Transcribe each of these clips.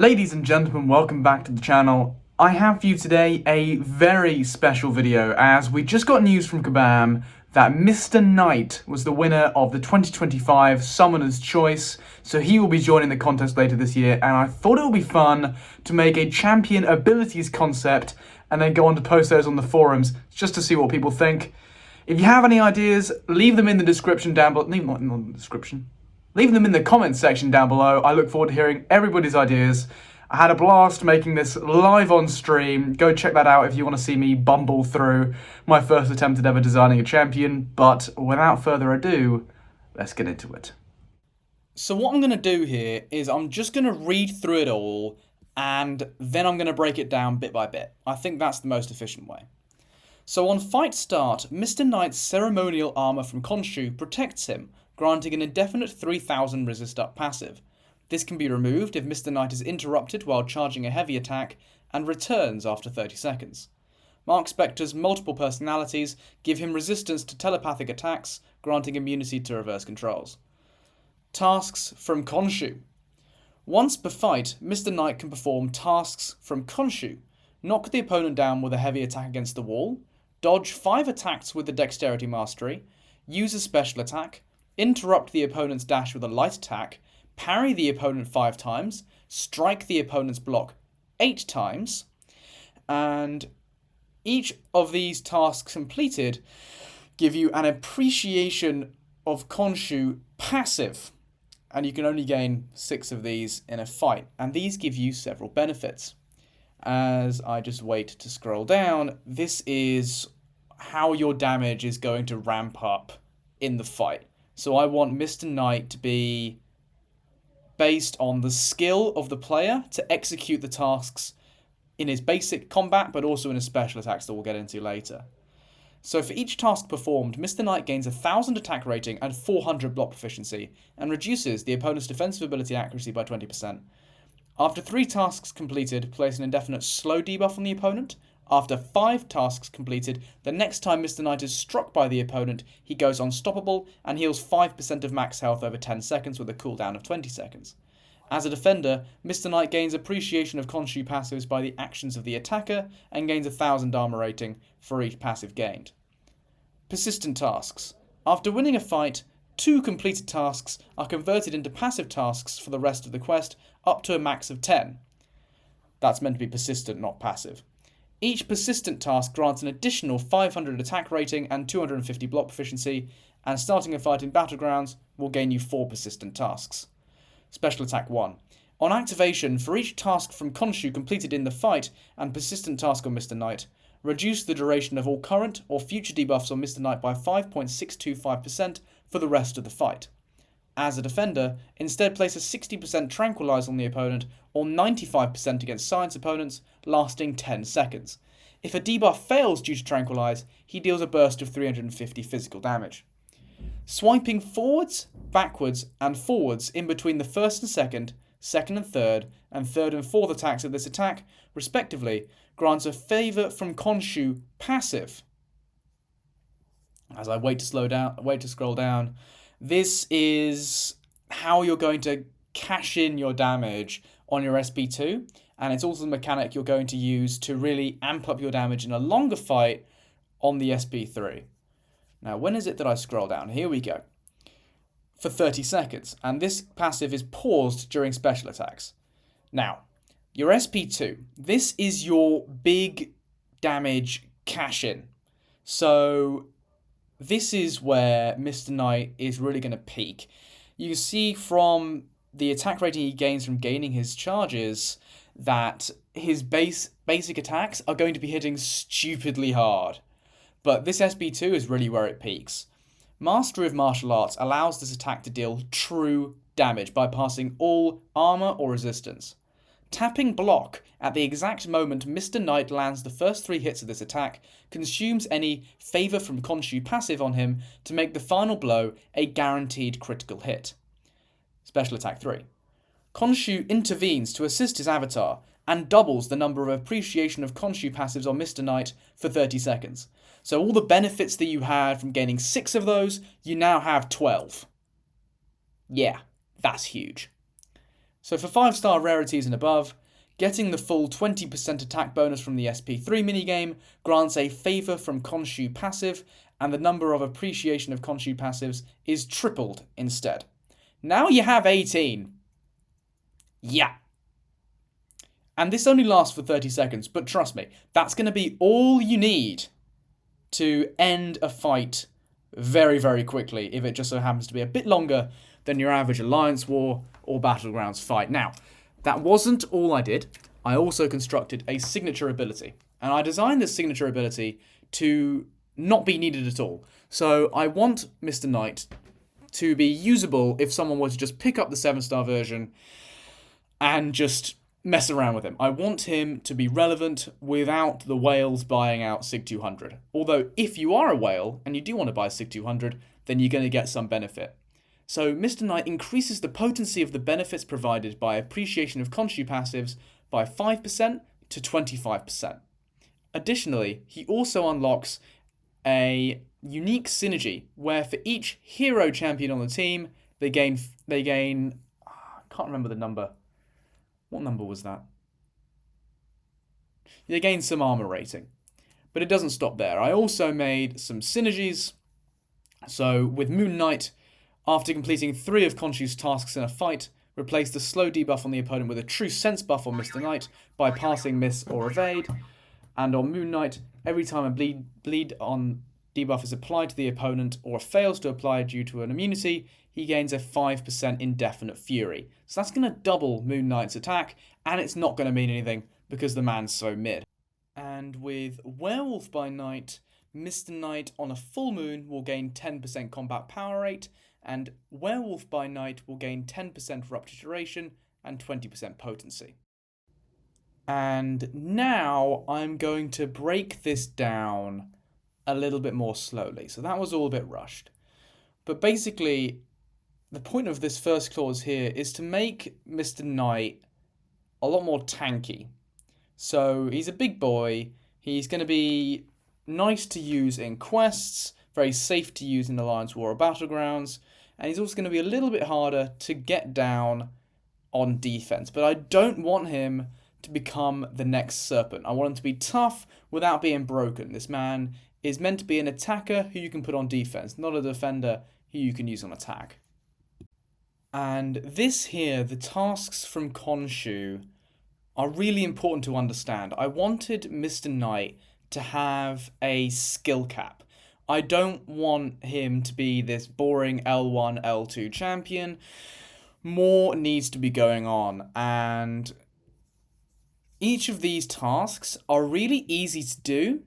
Ladies and gentlemen, welcome back to the channel. I have for you today a very special video as we just got news from Kabam that Mr. Knight was the winner of the 2025 Summoner's Choice, so he will be joining the contest later this year, and I thought it would be fun to make a champion abilities concept and then go on to post those on the forums just to see what people think. If you have any ideas, leave them in the description down below. Leave them in the description. Leave them in the comments section down below. I look forward to hearing everybody's ideas. I had a blast making this live on stream. Go check that out if you want to see me bumble through my first attempt at ever designing a champion. But without further ado, let's get into it. So what I'm going to do here is I'm just going to read through it all and then I'm going to break it down bit by bit. I think that's the most efficient way. So on fight start, Mr. Knight's ceremonial armor from Khonshu protects him, granting an indefinite 3000 resist up passive. This can be removed if Mr. Knight is interrupted while charging a heavy attack and returns after 30 seconds. Mark Spector's multiple personalities give him resistance to telepathic attacks, granting immunity to reverse controls. Tasks from Khonshu. Once per fight, Mr. Knight can perform tasks from Khonshu. Knock the opponent down with a heavy attack against the wall, dodge 5 attacks with the Dexterity Mastery, use a special attack, interrupt the opponent's dash with a light attack, parry the opponent 5 times, strike the opponent's block 8 times, and each of these tasks completed give you an appreciation of Khonshu passive, and you can only gain 6 of these in a fight, and these give you several benefits. As I just wait to scroll down, this is how your damage is going to ramp up in the fight. So I want Mr. Knight to be based on the skill of the player to execute the tasks in his basic combat, but also in his special attacks that we'll get into later. So for each task performed, Mr. Knight gains 1000 attack rating and 400 block proficiency, and reduces the opponent's defensive ability accuracy by 20%. After 3 tasks completed, place an indefinite slow debuff on the opponent. After 5 tasks completed, the next time Mr. Knight is struck by the opponent, he goes unstoppable and heals 5% of max health over 10 seconds with a cooldown of 20 seconds. As a defender, Mr. Knight gains appreciation of Khonshu passives by the actions of the attacker and gains 1000 armor rating for each passive gained. Persistent tasks. After winning a fight, 2 completed tasks are converted into passive tasks for the rest of the quest, up to a max of 10. That's meant to be persistent, not passive. Each persistent task grants an additional 500 attack rating and 250 block proficiency, and starting a fight in Battlegrounds will gain you 4 persistent tasks. Special Attack 1. On activation, for each task from Khonshu completed in the fight and persistent task on Mr. Knight, reduce the duration of all current or future debuffs on Mr. Knight by 5.625% for the rest of the fight. As a defender, instead place a 60% tranquilize on the opponent or 95% against science opponents, lasting 10 seconds. If a debuff fails due to tranquilize, he deals a burst of 350 physical damage. Swiping forwards, backwards, and forwards in between the first and second and third and fourth attacks of this attack, respectively, grants a favour from Khonshu passive. As I wait to scroll down, this is how you're going to cash in your damage on your SP2, and it's also the mechanic you're going to use to really amp up your damage in a longer fight on the SP3. Now, when is it that I scroll down? Here we go. For 30 seconds, and this passive is paused during special attacks. Now, your SP2, this is your big damage cash-in. So this is where Mr. Knight is really going to peak. You can see from the attack rating he gains from gaining his charges that his basic attacks are going to be hitting stupidly hard. But this SP2 is really where it peaks. Mastery of Martial Arts allows this attack to deal true damage, bypassing all armor or resistance. Tapping block at the exact moment Mr. Knight lands the first 3 hits of this attack consumes any favour from Khonshu passive on him to make the final blow a guaranteed critical hit. Special Attack 3. Khonshu intervenes to assist his avatar and doubles the number of appreciation of Khonshu passives on Mr. Knight for 30 seconds. So all the benefits that you had from gaining 6 of those, you now have 12. Yeah, that's huge. So for 5-star rarities and above, getting the full 20% attack bonus from the SP3 minigame grants a favour from Khonshu passive, and the number of appreciation of Khonshu passives is tripled instead. Now you have 18. Yeah. And this only lasts for 30 seconds, but trust me, that's going to be all you need to end a fight very, very quickly if it just so happens to be a bit longer than your average Alliance War or Battlegrounds fight. Now, that wasn't all I did. I also constructed a signature ability, and I designed this signature ability to not be needed at all. So I want Mr. Knight to be usable if someone were to just pick up the 7-star version and just mess around with him. I want him to be relevant without the whales buying out SIG 200. Although, if you are a whale and you do want to buy SIG 200, then you're going to get some benefit. So Mr. Knight increases the potency of the benefits provided by appreciation of Khonshu passives by 5% to 25%. Additionally, he also unlocks a unique synergy where for each hero champion on the team, they gain I can't remember the number. What number was that? They gain some armor rating. But it doesn't stop there. I also made some synergies. So with Moon Knight, after completing 3 of Khonshu's tasks in a fight, replace the slow debuff on the opponent with a true sense buff on Mr. Knight by passing miss or evade. And on Moon Knight, every time a bleed on debuff is applied to the opponent or fails to apply due to an immunity, he gains a 5% indefinite fury. So that's going to double Moon Knight's attack, and it's not going to mean anything because the man's so mid. And with Werewolf by Night, Mr. Knight on a full moon will gain 10% combat power rate, and Werewolf by Night will gain 10% rupture duration and 20% potency. And now I'm going to break this down a little bit more slowly. So that was all a bit rushed. But basically, the point of this first clause here is to make Mr. Knight a lot more tanky. So he's a big boy. He's going to be nice to use in quests, very safe to use in Alliance War or Battlegrounds, and he's also going to be a little bit harder to get down on defense. But I don't want him to become the next Serpent. I want him to be tough without being broken. This man is meant to be an attacker who you can put on defense, not a defender who you can use on attack. And this here, the tasks from Khonshu, are really important to understand. I wanted Mr. Knight to have a skill cap. I don't want him to be this boring L1, L2 champion. More needs to be going on, and each of these tasks are really easy to do,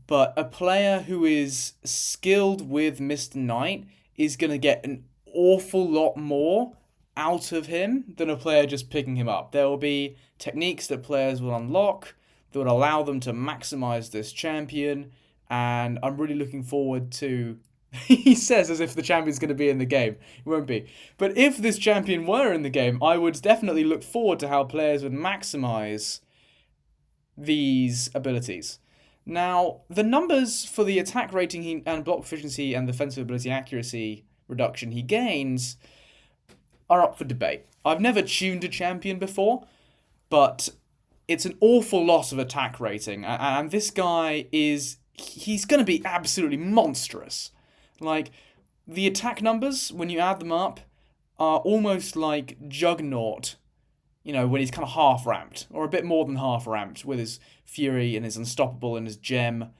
but a player who is skilled with Mr. Knight is going to get an awful lot more out of him than a player just picking him up. There will be techniques that players will unlock that would allow them to maximize this champion, and I'm really looking forward to... He says as if the champion's going to be in the game. It won't be. But if this champion were in the game, I would definitely look forward to how players would maximize these abilities. Now, the numbers for the attack rating and block efficiency and defensive ability accuracy reduction he gains are up for debate. I've never tuned a champion before, but it's an awful loss of attack rating, and this guy he's going to be absolutely monstrous. Like, the attack numbers, when you add them up, are almost like Juggernaut, when he's kind of half-ramped, or a bit more than half-ramped, with his Fury and his Unstoppable and his Gem.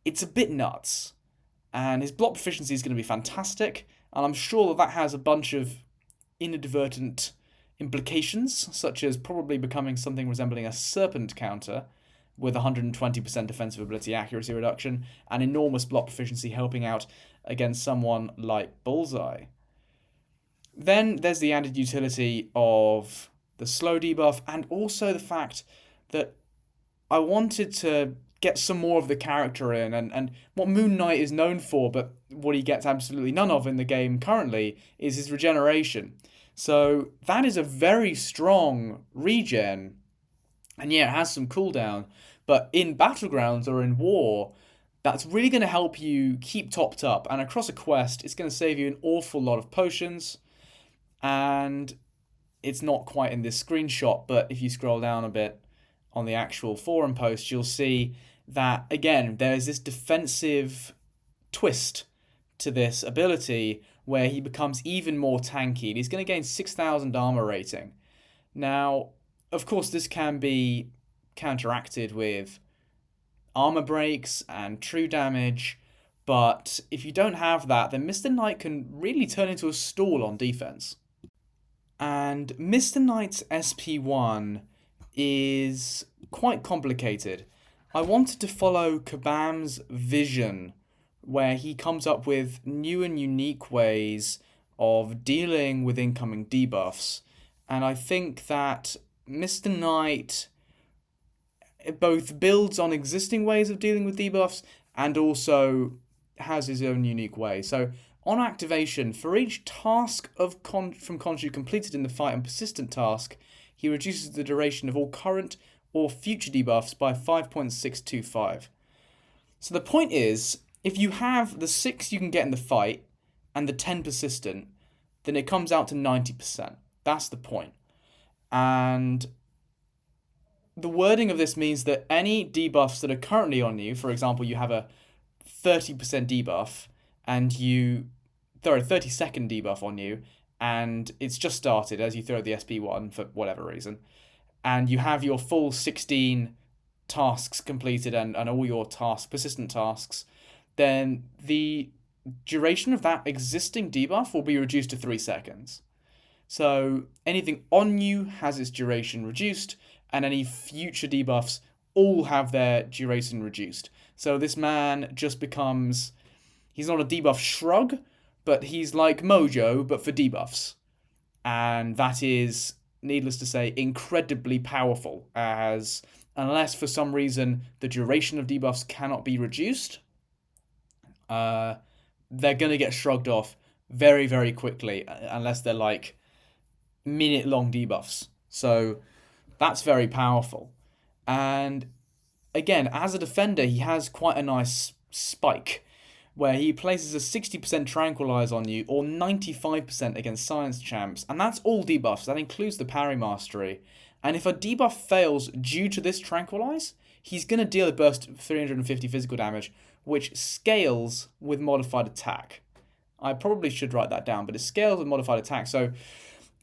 It's a bit nuts. And his block proficiency is going to be fantastic, and I'm sure that has a bunch of inadvertent implications, such as probably becoming something resembling a Serpent counter, with 120% defensive ability accuracy reduction, and enormous block proficiency helping out against someone like Bullseye. Then there's the added utility of the slow debuff, and also the fact that I wanted to get some more of the character in, and what Moon Knight is known for, but what he gets absolutely none of in the game currently, is his regeneration. So that is a very strong regen, and yeah, it has some cooldown, but in Battlegrounds or in War, that's really going to help you keep topped up, and across a quest, it's going to save you an awful lot of potions, and it's not quite in this screenshot, but if you scroll down a bit on the actual forum post, you'll see that, again, there's this defensive twist to this ability where he becomes even more tanky, and he's going to gain 6,000 armor rating. Now, of course, this can be counteracted with armor breaks and true damage, but if you don't have that, then Mr. Knight can really turn into a stall on defense. And Mr. Knight's SP1 is quite complicated. I wanted to follow Kabam's vision, where he comes up with new and unique ways of dealing with incoming debuffs. And I think that Mr. Knight both builds on existing ways of dealing with debuffs and also has his own unique way. So on activation, for each task from Khonshu completed in the fight and persistent task, he reduces the duration of all current or future debuffs by 5.625. So the point is, if you have the 6 you can get in the fight and the 10 persistent, then it comes out to 90%. That's the point. And the wording of this means that any debuffs that are currently on you, for example, you have a 30% debuff and 30-second debuff on you, and it's just started as you throw the SP1 for whatever reason, and you have your full 16 tasks completed and all your persistent tasks, then the duration of that existing debuff will be reduced to 3 seconds. So anything on you has its duration reduced, and any future debuffs all have their duration reduced. So this man just becomes, he's not a debuff shrug, but he's like Mojo, but for debuffs. And that is, needless to say, incredibly powerful, as unless for some reason the duration of debuffs cannot be reduced, they're going to get shrugged off very, very quickly, unless they're like minute-long debuffs. So that's very powerful. And again, as a defender, he has quite a nice spike, where he places a 60% tranquilize on you, or 95% against science champs, and that's all debuffs. That includes the parry mastery. And if a debuff fails due to this tranquilize, he's going to deal a burst of 350 physical damage, which scales with modified attack. I probably should write that down, but it scales with modified attack. So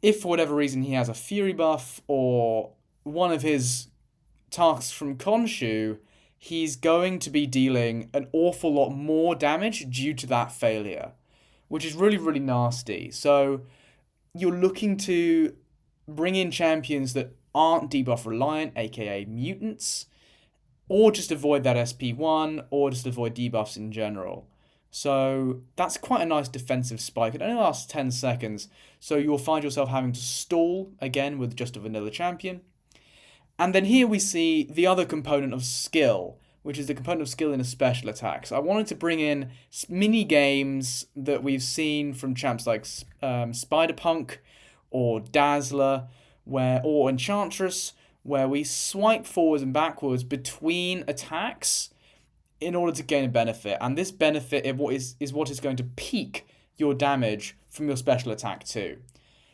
if for whatever reason he has a fury buff, or one of his tasks from Khonshu, he's going to be dealing an awful lot more damage due to that failure, which is really, really nasty. So you're looking to bring in champions that aren't debuff reliant, aka mutants, or just avoid that SP1, or just avoid debuffs in general. So that's quite a nice defensive spike. It only lasts 10 seconds, so you'll find yourself having to stall again with just a vanilla champion. And then here we see the other component of skill, which is the component of skill in a special attack. So I wanted to bring in mini games that we've seen from champs like Spider-Punk or Dazzler, or Enchantress, where we swipe forwards and backwards between attacks in order to gain a benefit. And this benefit is what is going to peak your damage from your special attack too.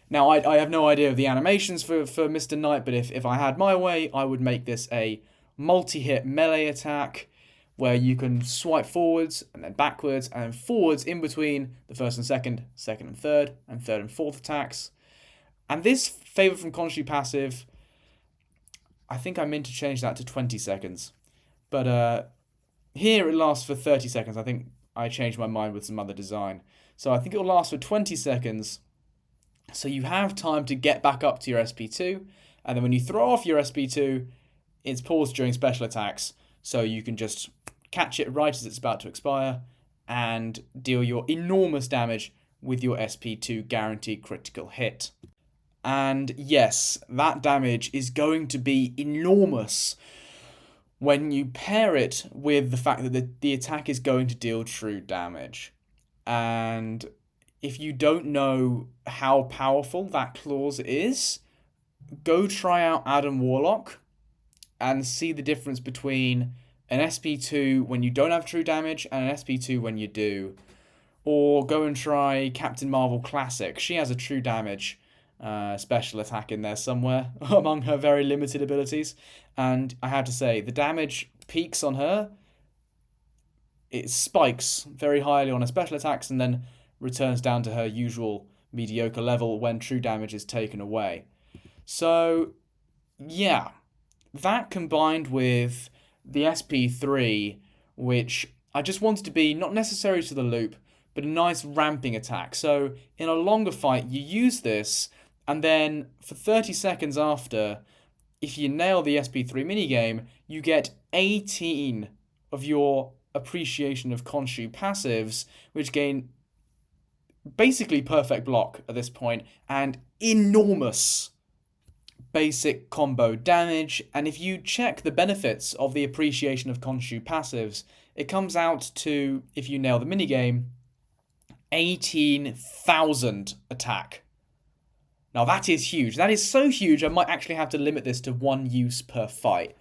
Now, I have no idea of the animations for Mr. Knight, but if I had my way, I would make this a multi-hit melee attack where you can swipe forwards and then backwards and then forwards in between the first and second and third and fourth attacks. And this Favor from Khonshu passive, I think I meant to change that to 20 seconds. But here it lasts for 30 seconds. I think I changed my mind with some other design. So I think it will last for 20 seconds. So you have time to get back up to your SP2. And then when you throw off your SP2, it's paused during special attacks. So you can just catch it right as it's about to expire and deal your enormous damage with your SP2 guaranteed critical hit. And yes, that damage is going to be enormous when you pair it with the fact that the attack is going to deal true damage. And if you don't know how powerful that clause is, go try out Adam Warlock and see the difference between an SP2 when you don't have true damage and an SP2 when you do. Or go and try Captain Marvel Classic. She has a true damage special attack in there somewhere among her very limited abilities. And I have to say, the damage peaks on her. It spikes very highly on her special attacks and then returns down to her usual mediocre level when true damage is taken away. So, yeah, that combined with the SP3, which I just wanted to be not necessary to the loop, but a nice ramping attack. So in a longer fight, you use this, and then for 30 seconds after, if you nail the SP3 minigame, you get 18 of your appreciation of Khonshu passives, which gain basically perfect block at this point, and enormous basic combo damage. And if you check the benefits of the appreciation of Khonshu passives, it comes out to, if you nail the minigame, 18,000 attack. Now that is huge. That is so huge I might actually have to limit this to 1 use per fight.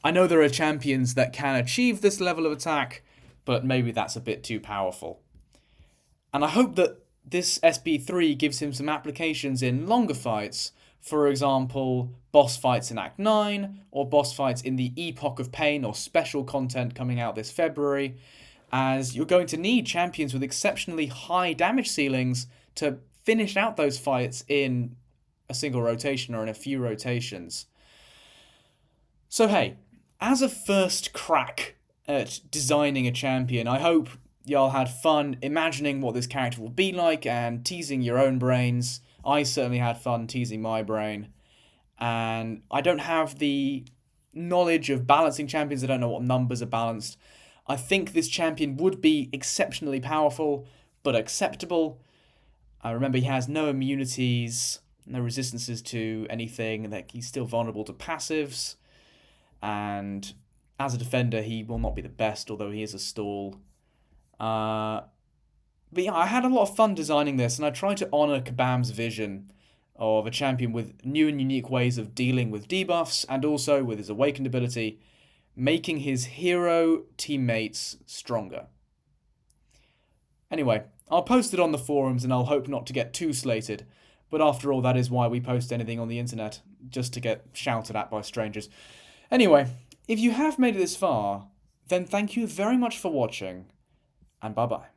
I know there are champions that can achieve this level of attack, but maybe that's a bit too powerful. And I hope that this SP3 gives him some applications in longer fights, for example, boss fights in Act 9, or boss fights in the Epoch of Pain or special content coming out this February, as you're going to need champions with exceptionally high damage ceilings to finish out those fights in a single rotation or in a few rotations. So hey, as a first crack at designing a champion, I hope y'all had fun imagining what this character will be like and teasing your own brains. I certainly had fun teasing my brain. And I don't have the knowledge of balancing champions. I don't know what numbers are balanced. I think this champion would be exceptionally powerful, but acceptable. I remember he has no immunities, no resistances to anything. Like, he's still vulnerable to passives. And as a defender, he will not be the best, although he is a stall. But yeah, I had a lot of fun designing this, and I tried to honour Kabam's vision of a champion with new and unique ways of dealing with debuffs, and also with his awakened ability, making his hero teammates stronger. Anyway, I'll post it on the forums, and I'll hope not to get too slated, but after all, that is why we post anything on the internet, just to get shouted at by strangers. Anyway, if you have made it this far, then thank you very much for watching, and bye-bye.